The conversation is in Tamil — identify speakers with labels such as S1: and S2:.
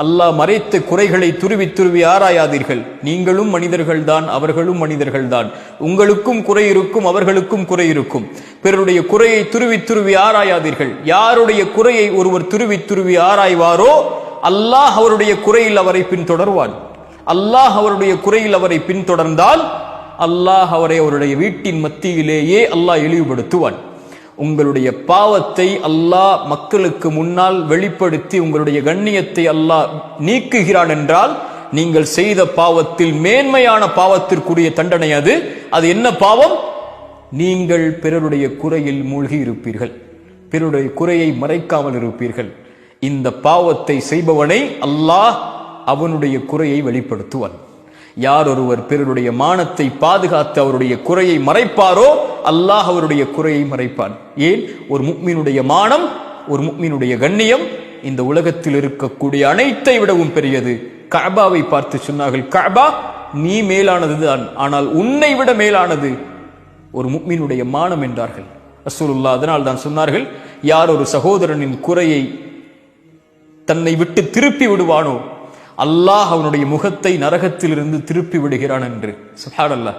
S1: அல்லாஹ் மறைத்த குறைகளை துருவி துருவி ஆராயாதீர்கள். நீங்களும் மனிதர்கள் தான், அவர்களும் மனிதர்கள் தான். உங்களுக்கும் குறை இருக்கும், அவர்களுக்கும் குறை இருக்கும். பிறருடைய குறையை துருவி துருவி ஆராயாதீர்கள். யாருடைய குறையை ஒருவர் துருவி துருவி ஆராய்வாரோ அல்லாஹ் அவருடைய குறையில் அவரை பின்தொடர்வான். அல்லாஹ் அவருடைய குறையில் அவரை பின்தொடர்ந்தால் அல்லாஹ் அவரை அவருடைய வீட்டின் மத்தியிலேயே அல்லாஹ் இழிவுபடுத்துவான். உங்களுடைய பாவத்தை அல்லாஹ் மக்களுக்கு முன்னால் வெளிப்படுத்தி உங்களுடைய கண்ணியத்தை அல்லாஹ் நீக்குகிறான் என்றால் நீங்கள் செய்த பாவத்தில் மேன்மையான பாவத்திற்குரிய தண்டனை அது. அது என்ன பாவம்? நீங்கள் பிறருடைய குறையில் மூழ்கி இருப்பீர்கள், பிறருடைய குறையை மறைக்காமல் இருப்பீர்கள். இந்த பாவத்தை செய்பவனை அல்லாஹ் அவனுடைய குறையை வெளிப்படுத்துவான். யார் ஒருவர் பிறருடைய மானத்தை பாதுகாத்து அவருடைய குறையை மறைப்பாரோ அல்லாஹ் அவருடைய குறையை மறைப்பான். ஏன்? ஒரு முஃமினுடைய மானம், ஒரு முஃமினுடைய கண்ணியம் இந்த உலகத்தில் இருக்கக்கூடிய அனைத்தை விடவும் பெரியது. கஅபாவை பார்த்து சொன்னார்கள், கஅபா நீ மேலானதுதான், ஆனால் உன்னை விட மேலானது ஒரு முஃமினுடைய மானம் என்றார்கள் ரசூலுல்லாஹ். அதனால் தான் சொன்னார்கள், யார் ஒரு சகோதரனின் குறையை தன்னை விட்டு திருப்பி விடுவானோ அல்லாஹ் அவனுடைய முகத்தை நரகத்திலிருந்து திருப்பி விடுகிறான் என்று. சுப்ஹானல்லாஹ்.